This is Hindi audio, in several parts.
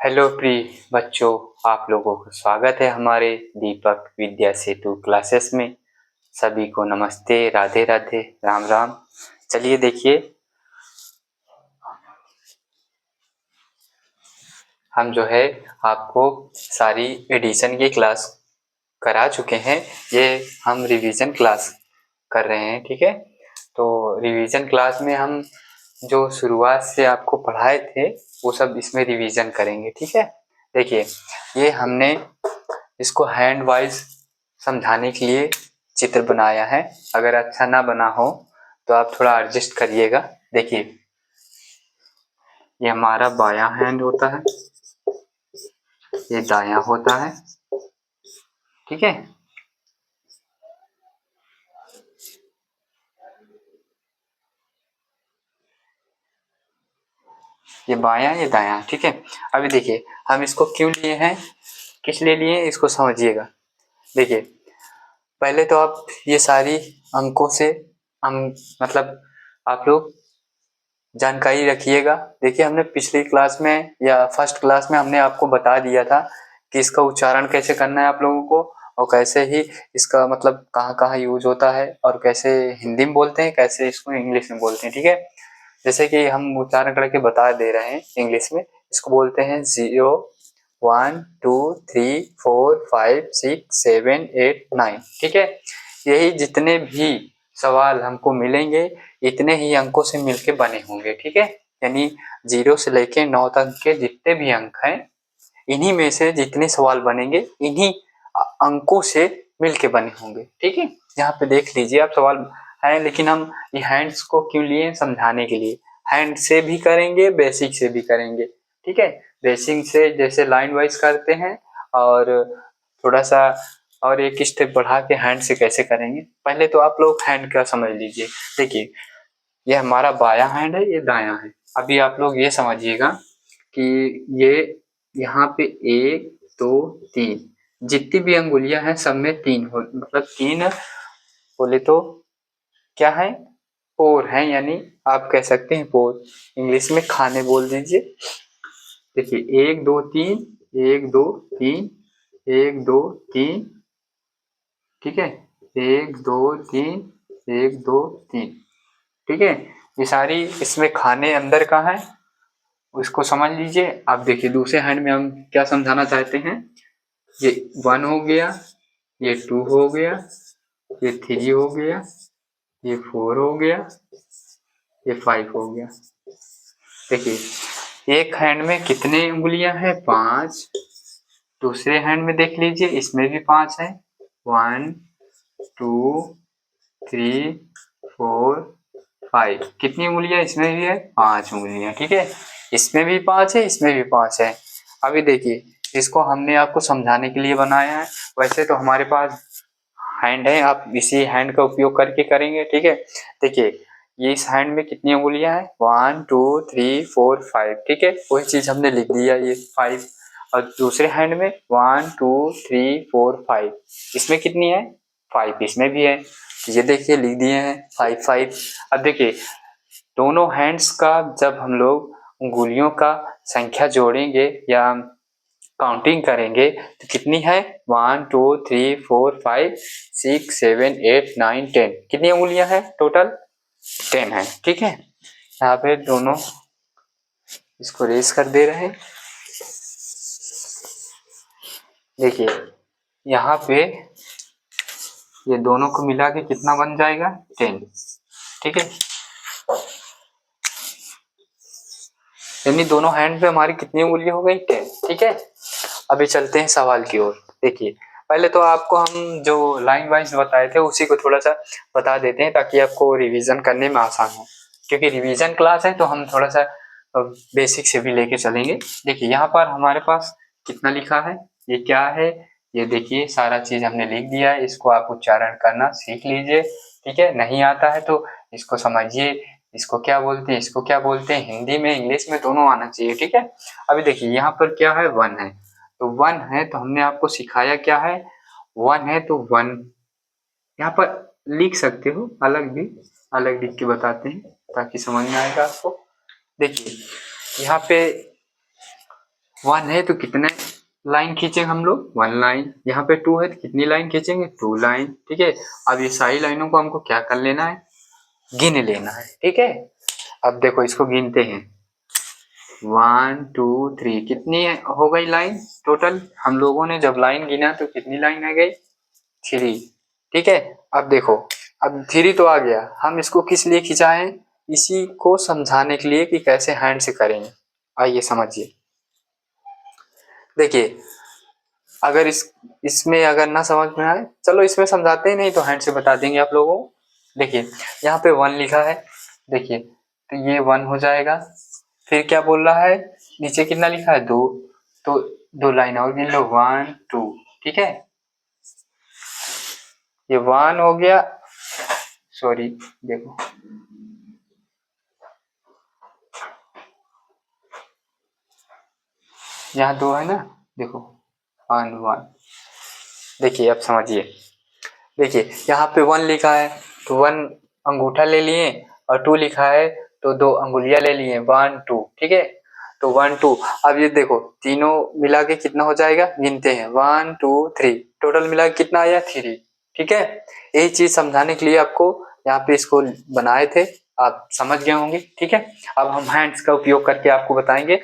हेलो प्रिय बच्चों, आप लोगों का स्वागत है हमारे दीपक विद्या सेतु क्लासेस में। सभी को नमस्ते, राधे राधे, राम राम। चलिए देखिए, हम जो है आपको सारी एडिशन की क्लास करा चुके हैं। ये हम रिवीजन क्लास कर रहे हैं, ठीक है। तो रिवीजन क्लास में हम जो शुरुआत से आपको पढ़ाए थे वो सब इसमें रिवीजन करेंगे, ठीक है। देखिए, ये हमने इसको हैंड वाइज समझाने के लिए चित्र बनाया है। अगर अच्छा ना बना हो तो आप थोड़ा एडजस्ट करिएगा। देखिए, ये हमारा बायां हैंड होता है, ये दायां होता है, ठीक है। ये बायां, ये दायां, ठीक है। अभी देखिए, हम इसको क्यों लिए हैं, किस लिए लिए, इसको समझिएगा। देखिए, पहले तो आप ये सारी अंकों से हम मतलब आप लोग जानकारी रखिएगा। देखिए, हमने पिछली क्लास में या फर्स्ट क्लास में हमने आपको बता दिया था कि इसका उच्चारण कैसे करना है आप लोगों को, और कैसे ही इसका मतलब कहाँ कहाँ यूज होता है, और कैसे हिंदी में बोलते हैं, कैसे इसको इंग्लिश में बोलते हैं, ठीक है। जैसे कि हम उच्चारण करके बता दे रहे हैं इंग्लिश में। इसको बोलते हैं 0 1 2 3 4 5 6 7 8 9, ठीक है। यही जितने भी सवाल हमको मिलेंगे इतने ही अंकों से मिलके बने होंगे, ठीक है। यानी 0 से लेके 9 तक के जितने भी अंक हैं, इन्हीं में से जितने सवाल बनेंगे इन्हीं अंकों से मिलके बने होंगे, ठीक है। यहाँ पे देख लीजिए आप, सवाल है, लेकिन हम ये हैंड्स को क्यों लिए, समझाने के लिए। हैंड से भी करेंगे, बेसिक से भी करेंगे, ठीक है। बेसिक से जैसे लाइन वाइज करते हैं, और थोड़ा सा और एक स्टेप बढ़ा के हैंड से कैसे करेंगे। पहले तो आप लोग हैंड का समझ लीजिए। देखिए, ये हमारा बायां हैंड है, ये दायां है। अभी आप लोग ये समझिएगा कि ये यहाँ पे 1 2 3 जितनी भी अंगुलियां हैं सब में 3 हो, मतलब 3 बोले तो क्या है, पोर है, यानी आप कह सकते हैं पोर। इंग्लिश में खाने बोल दीजिए। देखिए, 1 2 3 1 2 3 1 2 3, ठीक है। 1 2 3 1 2 3, ठीक है। ये सारी इसमें खाने अंदर का है, उसको समझ लीजिए। अब देखिए, दूसरे हैंड में हम क्या समझाना चाहते हैं। ये 1 हो गया, ये 2 हो गया, ये 3 हो गया, ये 4 हो गया, ये 5 हो गया। देखिए, एक हैंड में कितने उंगलियां हैं, 5। दूसरे हैंड में देख लीजिए, इसमें भी 5 है। 1 2 3 4 5, कितनी उंगलियां इसमें भी है, 5 उंगलियां, ठीक है। इसमें भी 5 है, इसमें भी 5 है। अभी देखिए, इसको हमने आपको समझाने के लिए बनाया है। वैसे तो हमारे पास हैंड है, आप इसी हैंड का उपयोग करके करेंगे, ठीक है। देखिए, ये इस हैंड में कितनी उंगलियां हैं, 1 2 3 4 5, ठीक है। वही चीज हमने लिख दिया, ये 5। और दूसरे हैंड में 1 2 3 4 5, इसमें कितनी है, 5, इसमें भी है। ये देखिए, लिख दिए हैं 5 5। अब देखिए, दोनों हैंड्स का जब हम लोग उंगलियों का संख्या जोड़ेंगे या काउंटिंग करेंगे तो कितनी है, 1 2 3 4 5 6 7 8 9 10, कितनी उंगलियां हैं टोटल, 10 है, ठीक है। यहाँ पे दोनों इसको रेस कर दे रहे हैं। देखिए, यहाँ पे ये दोनों को मिला के कितना बन जाएगा, 10, ठीक है। यानी दोनों हैंड पे हमारी कितनी उंगलियां हो गई, 10, ठीक है। अभी चलते हैं सवाल की ओर। देखिए, पहले तो आपको हम जो लाइन वाइज बताए थे उसी को थोड़ा सा बता देते हैं, ताकि आपको रिवीजन करने में आसान हो। क्योंकि रिवीजन क्लास है तो हम थोड़ा सा बेसिक से भी लेके चलेंगे। देखिए, यहाँ पर हमारे पास कितना लिखा है, ये क्या है, ये देखिए सारा चीज हमने लिख दिया है। इसको आप उच्चारण करना सीख लीजिए, ठीक है। नहीं आता है तो इसको समझिए, इसको क्या बोलते हैं, इसको क्या बोलते हैं, हिंदी में इंग्लिश में दोनों आना चाहिए, ठीक है। अभी देखिए, यहाँ पर क्या है, 1 है, तो 1 है तो हमने आपको सिखाया क्या है, 1 है तो 1 यहाँ पर लिख सकते हो, अलग भी अलग लिख के बताते हैं ताकि समझ में आएगा आपको। देखिए, यहाँ पे वन है तो कितने लाइन खींचेंगे हम लोग, वन लाइन। यहाँ पे टू है तो कितनी लाइन खींचेंगे, टू लाइन। ठीक है, अब ये सारी लाइनों को हमको क्या कर लेना है, गिन लेना है। ठीक है, अब देखो इसको गिनते हैं, 1 2 3, कितनी हो गई लाइन टोटल। हम लोगों ने जब लाइन गिना तो कितनी लाइन आ गई, 3। ठीक है, अब देखो, अब 3 तो आ गया, हम इसको किस लिए खिंचा है, इसी को समझाने के लिए कि कैसे हैंड से करेंगे। आइए समझिए। देखिए, अगर इसमें अगर ना समझ में आए, चलो इसमें समझाते ही, नहीं तो हैंड से बता देंगे आप लोगों को। देखिए यहाँ पे 1 लिखा है, देखिए तो ये 1 हो जाएगा। फिर क्या बोल रहा है, नीचे कितना लिखा है, 2, तो 2 लाइन और गिन लो, 1 2। ठीक है, ये 1 हो गया, सॉरी देखो, यहाँ 2 है ना, देखो 1 1। देखिए अब समझिए, देखिए यहाँ पे 1 लिखा है तो 1 अंगूठा ले लिए, और 2 लिखा है तो 2 अंगुलियां ले लिए, 1 2। ठीक है, तो 1 2। अब ये देखो तीनों मिला के कितना हो जाएगा, गिनते हैं, 1 2 3, टोटल मिला के कितना आया, 3। ठीक है, यही चीज समझाने के लिए आपको यहाँ पे इसको बनाए थे, आप समझ गए होंगे। ठीक है, अब हम हैंड्स का उपयोग करके आपको बताएंगे।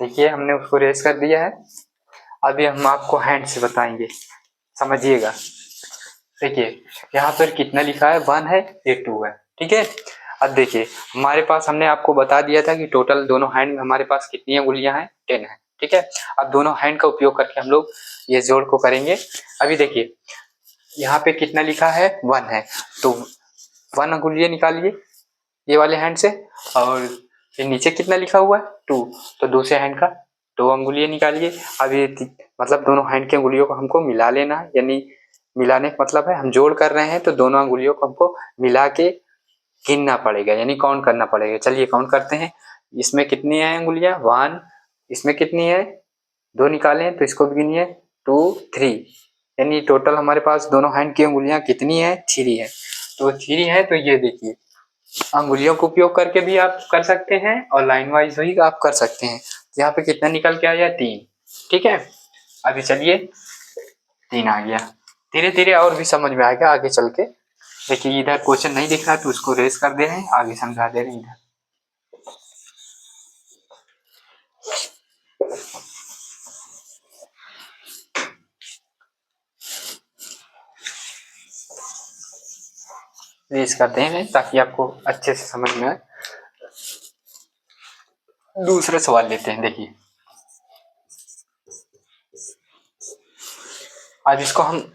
देखिए हमने उसको रेस कर दिया है, अभी हम आपको हैंड से बताएंगे, समझिएगा। देखिए यहाँ पर कितना लिखा है, 1 है, ये 2 है। ठीक है, अब देखिए हमारे पास, हमने आपको बता दिया था कि टोटल दोनों हैंड में हमारे पास कितनी अंगुलियां हैं, 10 है। ठीक है, अब दोनों हैंड का उपयोग करके हम लोग ये जोड़ को करेंगे। अभी देखिए यहाँ पे कितना लिखा है, 1 है, तो 1 अंगुलियां निकालिए ये वाले हैंड से, और फिर नीचे कितना लिखा हुआ है, 2, तो दूसरे हैंड का 2 अंगुलियां निकालिए। अब ये मतलब दोनों हैंड की अंगुलियों को हमको मिला लेना है, यानी मिलाने का मतलब है हम जोड़ कर रहे हैं तो दोनों अंगुलियों को हमको मिला के गिनना पड़ेगा, यानी काउंट करना पड़ेगा। चलिए काउंट करते हैं, इसमें कितनी है अंगुलियां, 1, इसमें कितनी है, 2 निकाले हैं तो इसको भी गिनिए, 2 3, यानी टोटल हमारे पास दोनों हैंड की अंगुलियां कितनी है, 3 है। तो 3 है, तो ये देखिए अंगुलियों का उपयोग करके भी आप कर सकते हैं और लाइन वाइज भी आप कर सकते हैं। यहाँ पे कितना निकल के आया, 3। ठीक है, अभी चलिए 3 आ गया, धीरे धीरे और भी समझ में आएगा आगे चल के। देखिए इधर क्वेश्चन नहीं दिख रहा तो उसको रेस कर दे रहे हैं, आगे समझा दे रहे हैं। इधर रेस कर दे रहे हैं ताकि आपको अच्छे से समझ में आए। दूसरा सवाल लेते हैं। देखिए आज इसको हम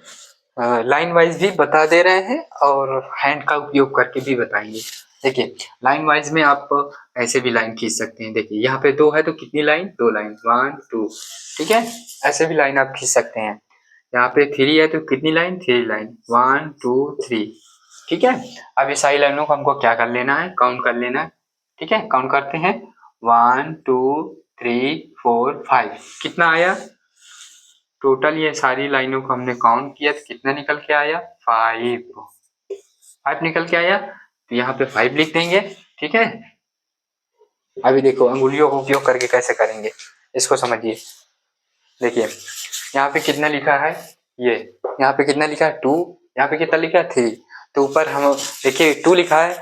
लाइन वाइज भी बता दे रहे हैं और हैंड का उपयोग करके भी बताएंगे। देखिए लाइन वाइज में आप ऐसे भी लाइन खींच सकते हैं। देखिए यहाँ पे 2 है तो कितनी लाइन, 2 लाइन, 1 2। ठीक है, ऐसे भी लाइन आप खींच सकते हैं। यहाँ पे 3 है तो कितनी लाइन, 3 लाइन, 1 2 3। ठीक है, अब ये सारी लाइनों को हमको क्या कर लेना है, काउंट कर लेना है। ठीक है, काउंट करते हैं, 1 2 3 4 5, कितना आया टोटल। ये सारी लाइनों को हमने काउंट किया तो कितना निकल के आया, 5 निकल के आया, तो यहाँ पे 5 लिख देंगे। ठीक है, अभी देखो अंगुलियों का उपयोग करके कैसे करेंगे, इसको समझिए। देखिए यहाँ पे कितना लिखा है, ये यहाँ पे कितना लिखा है, 2, यहाँ पे कितना लिखा है, 3, तो ऊपर हम देखिए 2 लिखा है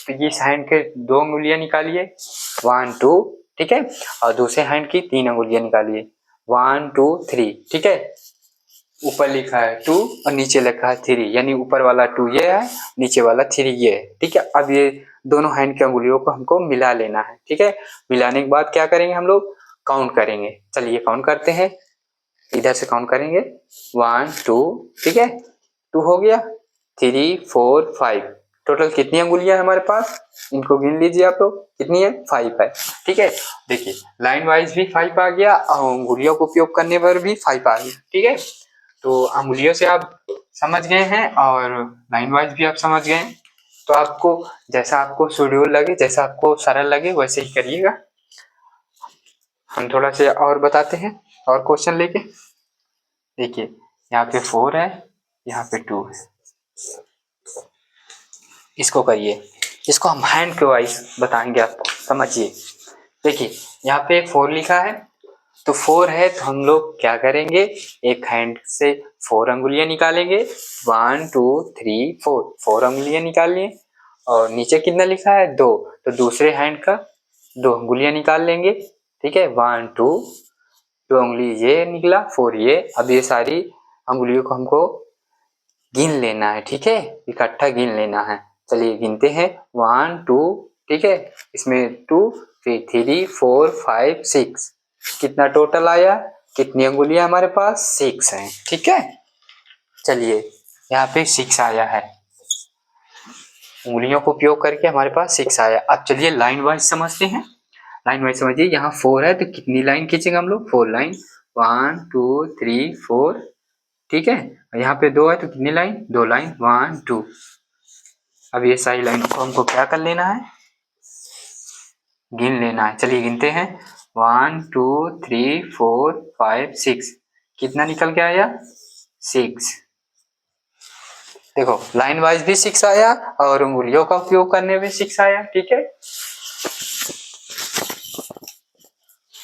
तो ये हैंड के 2 अंगुलियां निकालिए, 1 2। ठीक है, और दूसरे हैंड की 3 अंगुलियां निकालिए, 1 2 3। ठीक है, ऊपर लिखा है 2 और नीचे लिखा है 3, यानी ऊपर वाला 2 ये है, नीचे वाला 3 ये है। ठीक है, अब ये दोनों हैंड की अंगुलियों को हमको मिला लेना है। ठीक है, मिलाने के बाद क्या करेंगे, हम लोग काउंट करेंगे। चलिए काउंट करते हैं, इधर से काउंट करेंगे, 1 2। ठीक है, 2 हो गया, 3 4 5, टोटल कितनी अंगुलियां है हमारे पास, इनको गिन लीजिए आप लोग, कितनी है, 5 है। ठीक है, देखिए लाइन वाइज भी 5 आ गया और अंगुलियों को उपयोग करने पर भी 5 आ गया। ठीक है, तो अंगुलियों से आप समझ गए हैं और लाइन वाइज भी आप समझ गए हैं। तो आपको जैसा आपको शेड्यूल लगे, जैसा आपको सरल लगे वैसे ही करिएगा। हम थोड़ा से और बताते हैं और क्वेश्चन लेके। देखिए यहाँ पे 4 है, यहाँ पे 2 है, इसको करिए, इसको हम हैंड के वाइज बताएंगे आपको, समझिए। देखिए यहाँ पे 4 लिखा है, तो 4 है तो हम लोग क्या करेंगे, एक हैंड से 4 अंगुलियां निकालेंगे, 1 2 3 4, 4 अंगुलियां निकाल लिए। और नीचे कितना लिखा है 2, तो दूसरे हैंड का 2 अंगुलियां निकाल लेंगे। ठीक है, 1 2, 2 अंगुली ये निकला, 4 ये। अब ये सारी अंगुलियों को हमको गिन लेना है। ठीक है, इकट्ठा गिन लेना है। चलिए गिनते हैं, 1 2, ठीक है, इसमें 2, फिर 3 4 5 6, कितना टोटल आया, कितनी अंगुलियां हमारे पास, 6 हैं। ठीक है, चलिए यहाँ पे 6 आया है, उंगलियों को उपयोग करके हमारे पास 6 आया। अब चलिए लाइन वाइज समझते हैं। लाइन वाइज समझिए, यहाँ 4 है तो कितनी लाइन खींचेंगे हम लोग, 4 लाइन, 1 2 3 4। ठीक है, यहाँ पे 2 है तो कितनी लाइन, 2 लाइन, 1 2। अब ये सारी लाइन को हमको क्या कर लेना है, गिन लेना है। चलिए गिनते हैं, 1 2 3 4 5 6, कितना निकल के आया, 6। देखो लाइन वाइज भी 6 आया और उंगलियों का उपयोग करने में 6 आया। ठीक है,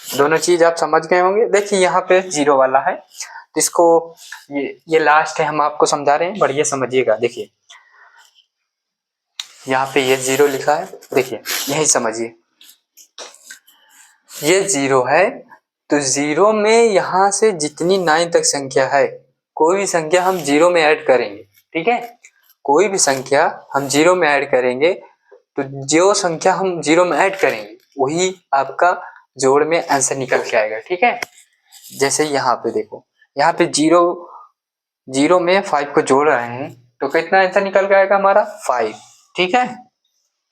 दोनों चीज आप समझ गए होंगे। देखिए यहाँ पे 0 वाला है, तो इसको ये लास्ट है, हम आपको समझा रहे हैं, बढ़िया समझिएगा। देखिए यहाँ पे ये 0 लिखा है, देखिए यही समझिए, ये 0 है, तो 0 में यहाँ से जितनी 9 तक संख्या है, कोई भी संख्या हम 0 में ऐड करेंगे। ठीक है, कोई भी संख्या हम 0 में ऐड करेंगे, तो जो संख्या हम 0 में ऐड करेंगे वही आपका जोड़ में आंसर निकल के आएगा। ठीक है, जैसे यहाँ पे देखो, यहाँ पे 0 में 5 को जोड़ रहे हैं, तो कितना आंसर निकल के आएगा हमारा, 5। ठीक है,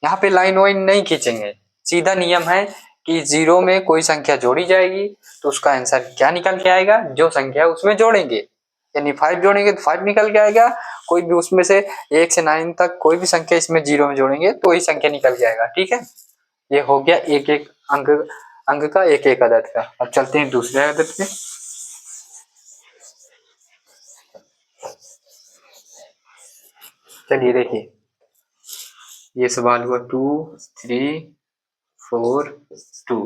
यहाँ पे लाइन वाइन नहीं खींचेंगे, सीधा नियम है कि 0 में कोई संख्या जोड़ी जाएगी तो उसका आंसर क्या निकल के आएगा, जो संख्या उसमें जोड़ेंगे, यानी 5 जोड़ेंगे तो 5 निकल के आएगा। कोई भी उसमें से 1 से 9 तक कोई भी संख्या इसमें 0 में जोड़ेंगे तो वही संख्या निकल के आएगा। ठीक है, ये हो गया एक एक अंक का, एक एक अदद का। अब चलते हैं दूसरे अदद पे। चलिए देखिए, ये सवाल हुआ 2 3 4 2,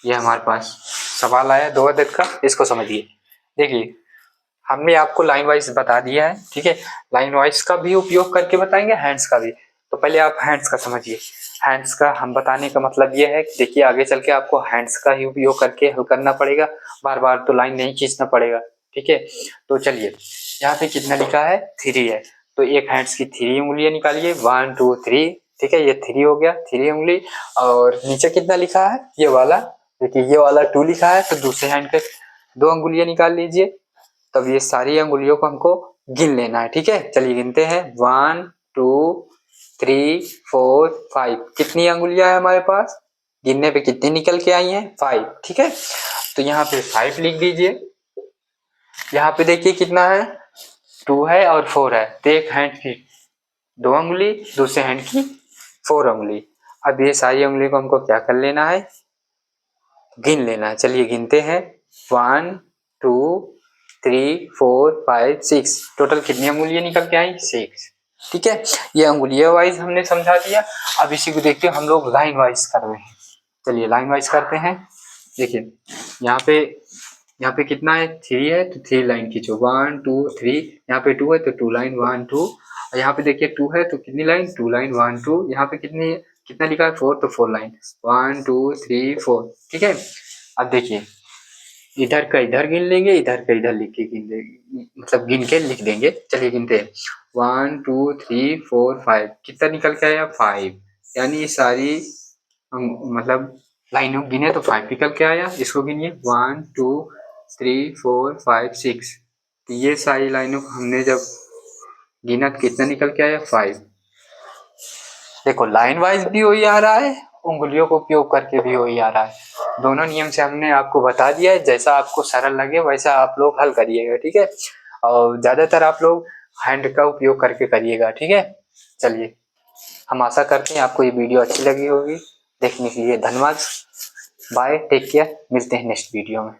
ये हमारे पास सवाल आया 2 अदद का। इसको समझिए, देखिए हमने आपको लाइन वाइज बता दिया है। ठीक है, लाइन वाइज का भी उपयोग करके बताएंगे, हैंड्स का भी। तो पहले आप हैंड्स का समझिए। हैंड्स का हम बताने का मतलब ये है कि देखिए आगे चल के आपको हैंड्स का ही उपयोग करके हल करना पड़ेगा, बार बार तो लाइन नहीं खींचना पड़ेगा। ठीक है, तो चलिए यहाँ पे कितना लिखा है, 3 है, तो एक हैंड्स की 3 उंगलियां निकालिए, 1 2 3। ठीक है, ये 3 हो गया, 3 उंगली। और नीचे कितना लिखा है, ये वाला, देखिए ये वाला 2 लिखा है, तो दूसरे हैंड के 2 अंगुलियां निकाल लीजिए। तब ये सारी अंगुलियों को हमको गिन लेना है। ठीक है, चलिए गिनते हैं, 1 2 3 4 5, कितनी अंगुलियां है हमारे पास, गिनने पे कितनी निकल के आई हैं, 5। ठीक है, तो यहाँ पे 5 लिख दीजिए। यहाँ पे देखिए कितना है, 2 है और 4 है, तो एक हैंड की 2 अंगुली, दूसरे हैंड की 4 अंगुली। अब ये सारी अंगुली को हमको क्या कर लेना है, गिन लेना है। चलिए गिनते हैं, 1 2 3 4 5 6, टोटल कितनी अंगुलियां निकल के आई, 6। ठीक है, ये अंगुलियां वाइज हमने समझा दिया। अब इसी को देखते हैं हम लोग लाइन वाइज कर रहे हैं। चलिए लाइन वाइज करते हैं। देखिए यहाँ पे कितना है, 3 है, तो 3 लाइन खींचो, 1 2 3। यहाँ पे 2 है तो 2 लाइन, 1 2। और यहाँ पे देखिए 2 है तो कितनी लाइन, 2 लाइन, 1 2। यहाँ पे कितना लिखा है, 4, तो 4 लाइन, 1 2 3 4। ठीक है, अब देखिए इधर का इधर गिन लेंगे, इधर का इधर लिख के गिन देंगे, मतलब गिन के लिख देंगे। चलिए गिनते हैं, 1 2 3 4 5, कितना निकल के आया, 5। यानी सारी मतलब लाइनों गिने तो 5 निकल के आया। इसको गिनिए, 1 2 3 4 5 6, तो ये सारी लाइनों को हमने जब गिना तो कितना निकल के आया, 5। देखो लाइन वाइज भी वही आ रहा है, उंगलियों को उपयोग करके भी वही आ रहा है। दोनों नियम से हमने आपको बता दिया है, जैसा आपको सरल लगे वैसा आप लोग हल करिएगा। ठीक है, और ज्यादातर आप लोग हैंड का उपयोग करके करिएगा। ठीक है, चलिए हम आशा करते हैं आपको ये वीडियो अच्छी लगी होगी। देखने के लिए धन्यवाद, बाय, टेक केयर, मिलते हैं नेक्स्ट वीडियो में।